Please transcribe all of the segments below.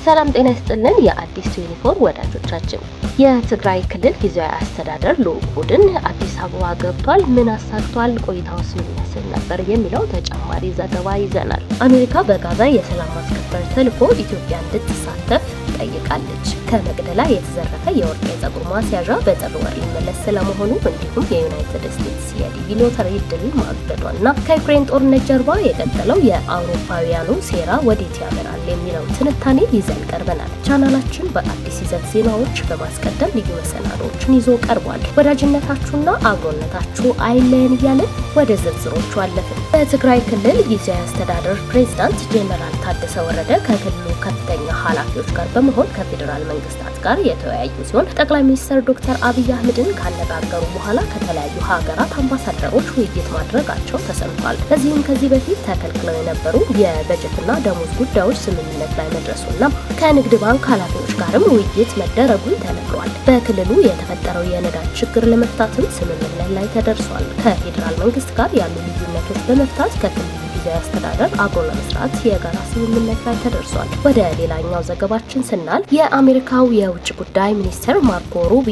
ሰላም ጤና ይስጥልን የአዲስ 24 ወዳጆቻችን። የትግራይ ክልል ጊዜያዊ አስተዳደር ልዑክ ቡድን አዲስ አበባ ገብቷል። ምን አሳክቷል? ቆይታውስ ምን ይመስል ነበር? የሚለው ተጨማሪ ዘገባ ይዘናል። አሜሪካ በጋዛ የሰላም ማስከበር ተልዕኮ ኢትዮጵያ እንድትሳተፍ ጠይቃለች። ከመቅደላ የተዘረፈ የወርቅ የፀጉር ማስያዣ በጥር ወር ሊመለስ ስለመሆኑ እንዲሁም የዩናይትድ ስቴትስ የዲቪ ሎተሪ ድል ማገዷና ከዩክሬን ጦርነት ጀርባ የቀጠለው የአውሮፓውያኑ ሴራ ወዴት ያመራል የሚለው ትንታኔ ይዘን ቀርበናል። ቻናላችን በአዲስ ይዘት ዜናዎች በማስቀደም ልዩ መሰናዶዎችን ይዞ ቀርቧል። ወዳጅነታችሁና አብሮነታችሁ አይለየን እያለን ወደ ዝርዝሮቹ አለፍን። በትግራይ ክልል ጊዜያዊ አስተዳደር ፕሬዝዳንት ጄኔራል ታደሰ ወረደ ከክልሉ ከፍተኛ ኃላፊዎች ጋር በመሆን ከፌዴራል መንግስታት ጋር የተወያዩ ሲሆን ጠቅላይ ሚኒስትር ዶክተር አብይ አህመድን ካነጋገሩ በኋላ ከተለያዩ ሀገራት አምባሳደሮች ውይይት ማድረጋቸው ተሰምቷል። በዚህም ከዚህ በፊት ተከልክለው የነበሩ የበጀትና ደሞዝ ጉዳዮች ስምምነት ላይ መድረሱና ከንግድ ባንክ ኃላፊዎች ጋርም ውይይት መደረጉን ተነግሯል። በክልሉ የተፈጠረው የነዳጅ ችግር ለመፍታትም ስምምነት ላይ ተደርሷል። ከፌዴራል መንግስት ጋር ያሉ ልዩነቶች በመፍታት ከክልሉ ጊዜያዊ አስተዳደር አብሮ ለመስራት የጋራ ስምምነት ላይ ተደርሷል። ወደ ሌላኛው ዘገባችን ስናል የአሜሪካው የውጭ ጉዳይ ሚኒስትር ማርኮ ሩቢ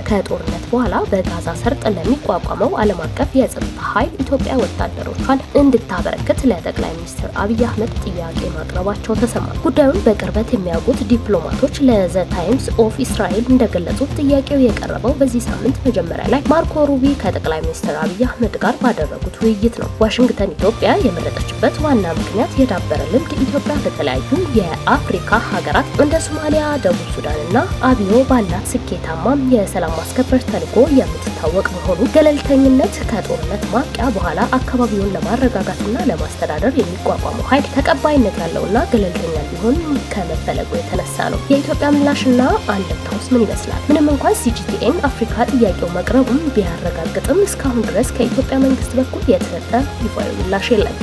ከጦርነት በኋላ በጋዛ ሰርጥ ለሚቋቋመው ዓለም አቀፍ የጸጥታ ኃይል ኢትዮጵያ ወታደሮቿን እንድታበረክት ለጠቅላይ ሚኒስትር አብይ አህመድ ጥያቄ ማቅረባቸው ተሰማ። ጉዳዩን በቅርበት የሚያውቁት ዲፕሎማቶች ለዘ ታይምስ ኦፍ እስራኤል እንደገለጹት ጥያቄው የቀረበው በዚህ ሳምንት መጀመሪያ ላይ ማርኮ ሩቢ ከጠቅላይ ሚኒስትር አብይ አህመድ ጋር ባደረጉት ውይይት ነው። ዋሽንግተን ኢትዮጵያ የመረጠችበት ዋና ምክንያት የዳበረ ልምድ ኢትዮጵያ በተለያዩ የአፍሪካ ሀገራት እንደ ሶማሊያ፣ ደቡብ ሱዳንና አብዮ ባላት ስኬታማ የሰላም ማስከበር ተልዕኮ የምትታወቅ መሆኑ፣ ገለልተኝነት ከጦርነት ማብቂያ በኋላ አካባቢውን ለማረጋጋትና ለማስተዳደር የሚቋቋመው ኃይል ተቀባይነት ያለውና ገለልተኛ ሊሆን ከመፈለጉ የተነሳ ነው። የኢትዮጵያ ምላሽና አንድምታውስ ምን ይመስላል? ምንም እንኳን ሲጂቲኤን አፍሪካ ጥያቄው መቅረቡን ቢያረጋግጥም እስካሁን ድረስ ከኢትዮጵያ መንግስት በኩል የተሰጠ ይፋዊ ምላሽ የለም።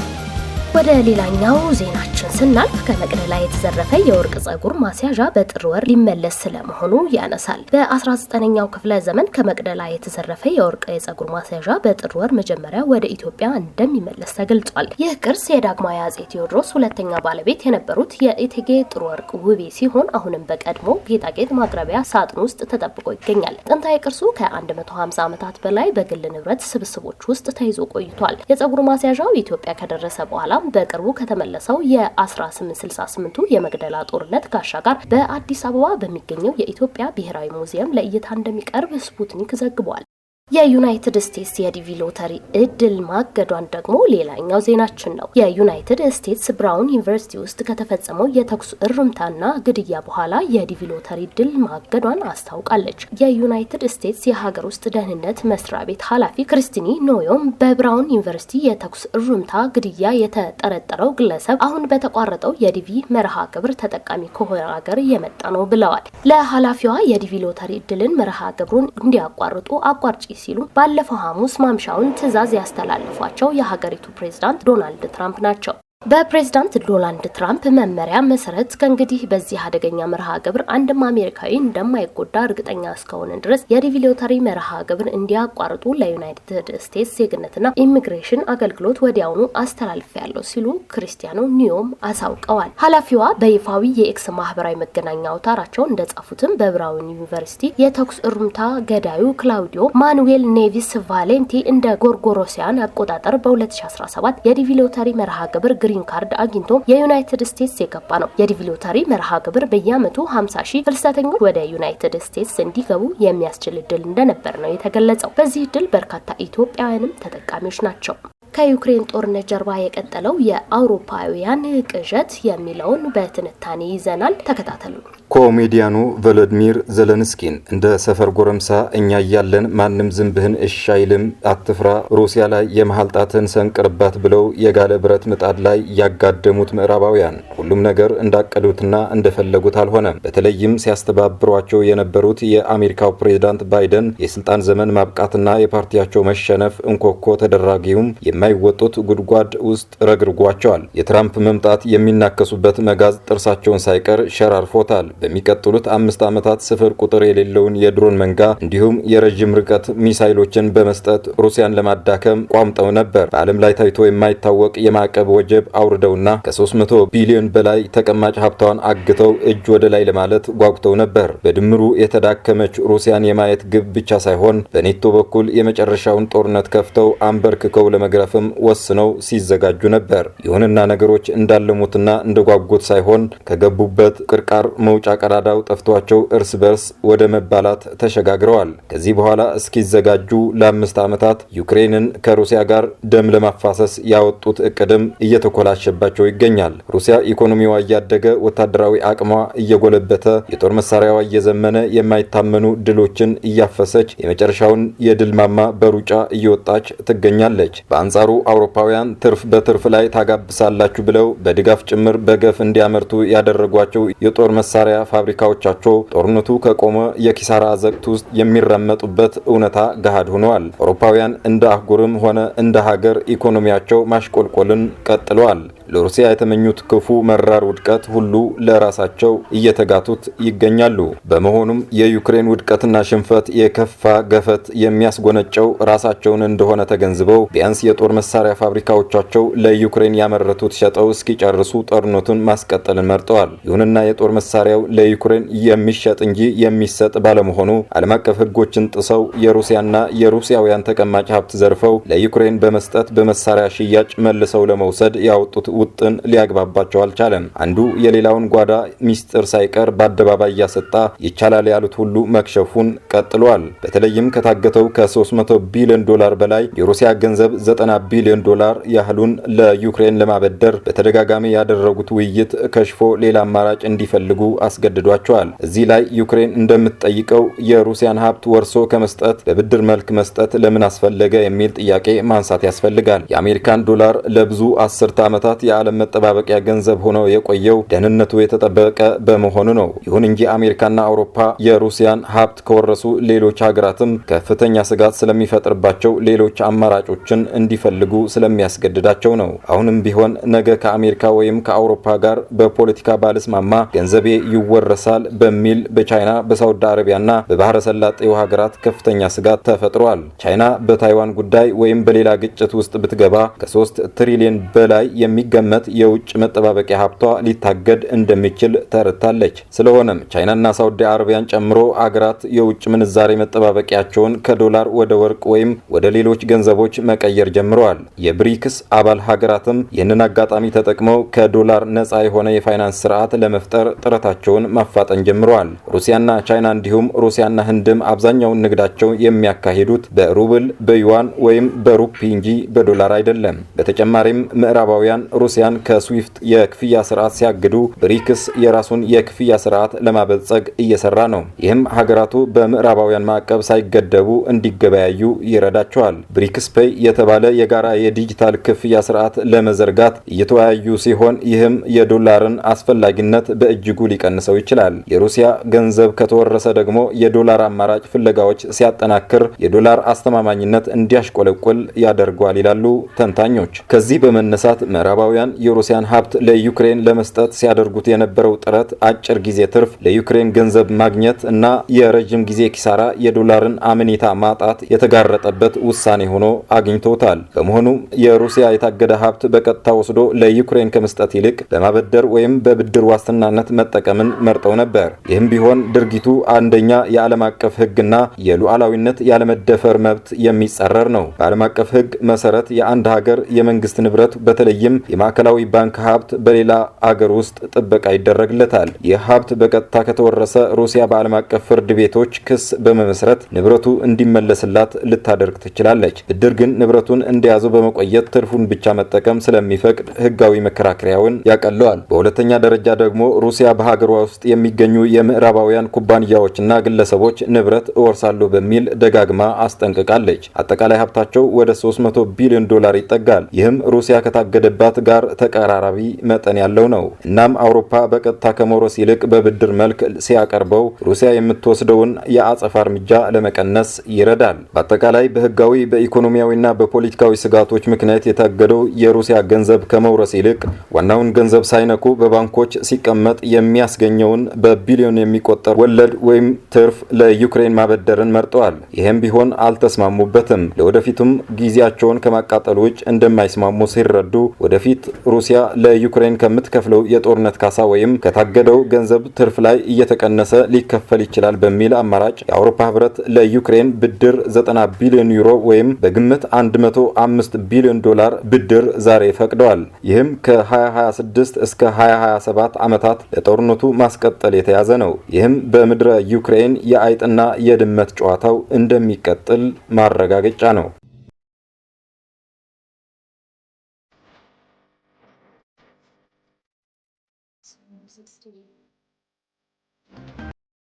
ወደ ሌላኛው ዜናችን ስናልፍ ከመቅደላ የተዘረፈ የወርቅ ፀጉር ማስያዣ በጥር ወር ሊመለስ ስለመሆኑ ያነሳል። በ19ኛው ክፍለ ዘመን ከመቅደላ የተዘረፈ የወርቅ የፀጉር ማስያዣ በጥር ወር መጀመሪያ ወደ ኢትዮጵያ እንደሚመለስ ተገልጿል። ይህ ቅርስ የዳግማዊ አጼ ቴዎድሮስ ሁለተኛ ባለቤት የነበሩት የእቴጌ ጥሩ ወርቅ ውቤ ሲሆን አሁንም በቀድሞ ጌጣጌጥ ማቅረቢያ ሳጥን ውስጥ ተጠብቆ ይገኛል። ጥንታዊ ቅርሱ ከ150 ዓመታት በላይ በግል ንብረት ስብስቦች ውስጥ ተይዞ ቆይቷል። የፀጉር ማስያዣው ኢትዮጵያ ከደረሰ በኋላ በቅርቡ ከተመለሰው የ1868ቱ የመቅደላ ጦርነት ጋሻ ጋር በአዲስ አበባ በሚገኘው የኢትዮጵያ ብሔራዊ ሙዚየም ለእይታ እንደሚቀርብ ስፑትኒክ ዘግቧል። የዩናይትድ ስቴትስ የዲቪ ሎተሪ እድል ማገዷን ደግሞ ሌላኛው ዜናችን ነው። የዩናይትድ ስቴትስ ብራውን ዩኒቨርሲቲ ውስጥ ከተፈጸመው የተኩስ እርምታና ግድያ በኋላ የዲቪ ሎተሪ እድል ማገዷን አስታውቃለች። የዩናይትድ ስቴትስ የሀገር ውስጥ ደህንነት መስሪያ ቤት ኃላፊ ክሪስቲኒ ኖዮም በብራውን ዩኒቨርሲቲ የተኩስ እርምታ ግድያ የተጠረጠረው ግለሰብ አሁን በተቋረጠው የዲቪ መርሃ ግብር ተጠቃሚ ከሆነ ሀገር የመጣ ነው ብለዋል። ለኃላፊዋ የዲቪ ሎተሪ እድልን መርሃ ግብሩን እንዲያቋርጡ አቋርጪ ሲሉ ባለፈው ሐሙስ ማምሻውን ትዕዛዝ ያስተላለፏቸው የሀገሪቱ ፕሬዝዳንት ዶናልድ ትራምፕ ናቸው። በፕሬዝዳንት ዶናልድ ትራምፕ መመሪያ መሰረት ከእንግዲህ በዚህ አደገኛ መርሃ ግብር አንድም አሜሪካዊ እንደማይጎዳ እርግጠኛ እስከሆነ ድረስ የዲቪ ሎተሪ መርሃ ግብር እንዲያቋርጡ ለዩናይትድ ስቴትስ ዜግነትና ኢሚግሬሽን አገልግሎት ወዲያውኑ አስተላልፈዋል ሲሉ ክሪስቲያኖ ኒዮም አሳውቀዋል። ኃላፊዋ በይፋዊ የኤክስ ማህበራዊ መገናኛ አውታራቸው እንደጻፉትም በብራውን ዩኒቨርሲቲ የተኩስ እርምታ ገዳዩ ክላውዲዮ ማኑዌል ኔቪስ ቫሌንቲ እንደ ጎርጎሮሲያን አቆጣጠር በ2017 የዲቪ ሎተሪ መርሃ ግብር ግሪን ካርድ አግኝቶ የዩናይትድ ስቴትስ የገባ ነው። የዲቪ ሎተሪ መርሃ ግብር በየዓመቱ 50,000 ፍልሰተኞች ወደ ዩናይትድ ስቴትስ እንዲገቡ የሚያስችል እድል እንደነበር ነው የተገለጸው። በዚህ እድል በርካታ ኢትዮጵያውያንም ተጠቃሚዎች ናቸው። ከዩክሬን ጦርነት ጀርባ የቀጠለው የአውሮፓውያን ቅዠት የሚለውን በትንታኔ ይዘናል። ተከታተሉ። ኮሜዲያኑ ቮሎዲሚር ዘለንስኪን እንደ ሰፈር ጎረምሳ እኛ እያለን ማንም ዝንብህን እሺ አይልም፣ አትፍራ፣ ሩሲያ ላይ የመሃል ጣትን ሰንቅርባት ብለው የጋለ ብረት ምጣድ ላይ ያጋደሙት ምዕራባውያን ሁሉም ነገር እንዳቀዱትና እንደፈለጉት አልሆነም። በተለይም ሲያስተባብሯቸው የነበሩት የአሜሪካው ፕሬዝዳንት ባይደን የስልጣን ዘመን ማብቃትና የፓርቲያቸው መሸነፍ እንኮኮ ተደራጊውም የማይወጡት ጉድጓድ ውስጥ ረግርጓቸዋል። የትራምፕ መምጣት የሚናከሱበት መጋዝ ጥርሳቸውን ሳይቀር ሸራርፎታል። በሚቀጥሉት 5 ዓመታት ስፍር ቁጥር የሌለውን የድሮን መንጋ እንዲሁም የረዥም ርቀት ሚሳይሎችን በመስጠት ሩሲያን ለማዳከም ቋምጠው ነበር። በዓለም ላይ ታይቶ የማይታወቅ የማዕቀብ ወጀብ አውርደውና ከ300 ቢሊዮን በላይ ተቀማጭ ሀብታዋን አግተው እጅ ወደ ላይ ለማለት ጓጉተው ነበር። በድምሩ የተዳከመች ሩሲያን የማየት ግብ ብቻ ሳይሆን በኔቶ በኩል የመጨረሻውን ጦርነት ከፍተው አንበርክከው ለመግረፍም ወስነው ሲዘጋጁ ነበር። ይሁንና ነገሮች እንዳለሙትና እንደጓጉት ሳይሆን ከገቡበት ቅርቃር መውጫ ቀዳዳው ጠፍቷቸው እርስ በርስ ወደ መባላት ተሸጋግረዋል። ከዚህ በኋላ እስኪዘጋጁ ለ5 ዓመታት ዩክሬንን ከሩሲያ ጋር ደም ለማፋሰስ ያወጡት እቅድም እየተኮላሸባቸው ይገኛል። ሩሲያ ኢኮኖሚዋ እያደገ ወታደራዊ አቅሟ እየጎለበተ የጦር መሳሪያዋ እየዘመነ የማይታመኑ ድሎችን እያፈሰች የመጨረሻውን የድል ማማ በሩጫ እየወጣች ትገኛለች። በአንጻሩ አውሮፓውያን ትርፍ በትርፍ ላይ ታጋብሳላችሁ ብለው በድጋፍ ጭምር በገፍ እንዲያመርቱ ያደረጓቸው የጦር መሳሪያ ፋብሪካዎቻቸው ጦርነቱ ከቆመ የኪሳራ አዘቅት ውስጥ የሚራመጡበት እውነታ ገሃድ ሆነዋል። አውሮፓውያን እንደ አህጉርም ሆነ እንደ ሀገር ኢኮኖሚያቸው ማሽቆልቆልን ቀጥለዋል። ለሩሲያ የተመኙት ክፉ መራር ውድቀት ሁሉ ለራሳቸው እየተጋቱት ይገኛሉ። በመሆኑም የዩክሬን ውድቀትና ሽንፈት የከፋ ገፈት የሚያስጎነጨው ራሳቸውን እንደሆነ ተገንዝበው ቢያንስ የጦር መሳሪያ ፋብሪካዎቻቸው ለዩክሬን ያመረቱት ሸጠው እስኪጨርሱ ጦርነቱን ማስቀጠልን መርጠዋል። ይሁንና የጦር መሳሪያው ለዩክሬን የሚሸጥ እንጂ የሚሰጥ ባለመሆኑ ዓለም አቀፍ ሕጎችን ጥሰው የሩሲያና የሩሲያውያን ተቀማጭ ሀብት ዘርፈው ለዩክሬን በመስጠት በመሳሪያ ሽያጭ መልሰው ለመውሰድ ያወጡት ውጥን ሊያግባባቸው አልቻለም። አንዱ የሌላውን ጓዳ ሚስጥር ሳይቀር በአደባባይ እያሰጣ ይቻላል ያሉት ሁሉ መክሸፉን ቀጥሏል። በተለይም ከታገተው ከ300 ቢሊዮን ዶላር በላይ የሩሲያ ገንዘብ 90 ቢሊዮን ዶላር ያህሉን ለዩክሬን ለማበደር በተደጋጋሚ ያደረጉት ውይይት ከሽፎ ሌላ አማራጭ እንዲፈልጉ አስገድዷቸዋል። እዚህ ላይ ዩክሬን እንደምትጠይቀው የሩሲያን ሀብት ወርሶ ከመስጠት በብድር መልክ መስጠት ለምን አስፈለገ የሚል ጥያቄ ማንሳት ያስፈልጋል። የአሜሪካን ዶላር ለብዙ አስርተ ዓመታት የዓለም መጠባበቂያ ገንዘብ ሆኖ የቆየው ደህንነቱ የተጠበቀ በመሆኑ ነው። ይሁን እንጂ አሜሪካና አውሮፓ የሩሲያን ሀብት ከወረሱ ሌሎች ሀገራትም ከፍተኛ ስጋት ስለሚፈጥርባቸው ሌሎች አማራጮችን እንዲፈልጉ ስለሚያስገድዳቸው ነው። አሁንም ቢሆን ነገ ከአሜሪካ ወይም ከአውሮፓ ጋር በፖለቲካ ባለስማማ ገንዘቤ ይወረሳል በሚል በቻይና በሳውዲ አረቢያና በባህረ ሰላጤው ሀገራት ከፍተኛ ስጋት ተፈጥሯል። ቻይና በታይዋን ጉዳይ ወይም በሌላ ግጭት ውስጥ ብትገባ ከ3 ትሪሊዮን በላይ የሚገመት የውጭ መጠባበቂያ ሀብቷ ሊታገድ እንደሚችል ተረድታለች። ስለሆነም ቻይናና ሳውዲ አረቢያን ጨምሮ አገራት የውጭ ምንዛሬ መጠባበቂያቸውን ከዶላር ወደ ወርቅ ወይም ወደ ሌሎች ገንዘቦች መቀየር ጀምረዋል። የብሪክስ አባል ሀገራትም ይህንን አጋጣሚ ተጠቅመው ከዶላር ነፃ የሆነ የፋይናንስ ስርዓት ለመፍጠር ጥረታቸውን ማፋጠን ጀምረዋል። ሩሲያና ቻይና እንዲሁም ሩሲያና ህንድም አብዛኛውን ንግዳቸው የሚያካሂዱት በሩብል፣ በዩዋን ወይም በሩፒ እንጂ በዶላር አይደለም። በተጨማሪም ምዕራባውያን ሩሲያን ከስዊፍት የክፍያ ስርዓት ሲያግዱ ብሪክስ የራሱን የክፍያ ስርዓት ለማበልጸግ እየሰራ ነው። ይህም ሀገራቱ በምዕራባውያን ማዕቀብ ሳይገደቡ እንዲገበያዩ ይረዳቸዋል። ብሪክስ ፔይ የተባለ የጋራ የዲጂታል ክፍያ ስርዓት ለመዘርጋት እየተወያዩ ሲሆን ይህም የዶላርን አስፈላጊነት በእጅጉ ሊቀንሰው ይችላል። የሩሲያ ገንዘብ ከተወረሰ ደግሞ የዶላር አማራጭ ፍለጋዎች ሲያጠናክር የዶላር አስተማማኝነት እንዲያሽቆለቁል ያደርገዋል ይላሉ ተንታኞች። ከዚህ በመነሳት ምዕራባውያን የሩሲያን ሀብት ለዩክሬን ለመስጠት ሲያደርጉት የነበረው ጥረት አጭር ጊዜ ትርፍ፣ ለዩክሬን ገንዘብ ማግኘት እና የረጅም ጊዜ ኪሳራ የዶላርን አመኔታ ማጣት የተጋረጠበት ውሳኔ ሆኖ አግኝቶታል። በመሆኑም የሩሲያ የታገደ ሀብት በቀጥታ ወስዶ ለዩክሬን ከመስጠት ይልቅ በማበደር ወይም በብድር ዋስትናነት መጠቀምን መርጠው ነበር። ይህም ቢሆን ድርጊቱ አንደኛ የዓለም አቀፍ ሕግና የሉዓላዊነት ያለመደፈር መብት የሚጻረር ነው። በዓለም አቀፍ ሕግ መሰረት የአንድ ሀገር የመንግስት ንብረት በተለይም የማዕከላዊ ባንክ ሀብት በሌላ አገር ውስጥ ጥበቃ ይደረግለታል። ይህ ሀብት በቀጥታ ከተወረሰ ሩሲያ በዓለም አቀፍ ፍርድ ቤቶች ክስ በመመስረት ንብረቱ እንዲመለስላት ልታደርግ ትችላለች። ብድር ግን ንብረቱን እንደያዘው በመቆየት ትርፉን ብቻ መጠቀም ስለሚፈቅድ ህጋዊ መከራከሪያውን ያቀለዋል። በሁለተኛ ደረጃ ደግሞ ሩሲያ በሀገሯ ውስጥ የሚገኙ የምዕራባውያን ኩባንያዎችና ግለሰቦች ንብረት እወርሳለሁ በሚል ደጋግማ አስጠንቅቃለች። አጠቃላይ ሀብታቸው ወደ 300 ቢሊዮን ዶላር ይጠጋል። ይህም ሩሲያ ከታገደባት ጋር ተቀራራቢ መጠን ያለው ነው። እናም አውሮፓ በቀጥታ ከመውረስ ይልቅ በብድር መልክ ሲያቀርበው ሩሲያ የምትወስደውን የአጸፋ እርምጃ ለመቀነስ ይረዳል። በአጠቃላይ በህጋዊ በኢኮኖሚያዊና በፖለቲካዊ ፖለቲካዊ ስጋቶች ምክንያት የታገደው የሩሲያ ገንዘብ ከመውረስ ይልቅ ዋናውን ገንዘብ ሳይነኩ በባንኮች ሲቀመጥ የሚያስገኘውን በቢሊዮን የሚቆጠር ወለድ ወይም ትርፍ ለዩክሬን ማበደርን መርጠዋል። ይህም ቢሆን አልተስማሙበትም። ለወደፊቱም ጊዜያቸውን ከማቃጠል ውጭ እንደማይስማሙ ሲረዱ ወደፊት ሩሲያ ለዩክሬን ከምትከፍለው የጦርነት ካሳ ወይም ከታገደው ገንዘብ ትርፍ ላይ እየተቀነሰ ሊከፈል ይችላል በሚል አማራጭ የአውሮፓ ህብረት ለዩክሬን ብድር 90 ቢሊዮን ዩሮ ወይም በግምት 105 ቢሊዮን ዶላር ብድር ዛሬ ፈቅደዋል። ይህም ከ2026 እስከ 2027 ዓመታት ለጦርነቱ ማስቀጠል የተያዘ ነው። ይህም በምድረ ዩክሬን የአይጥና የድመት ጨዋታው እንደሚቀጥል ማረጋገጫ ነው።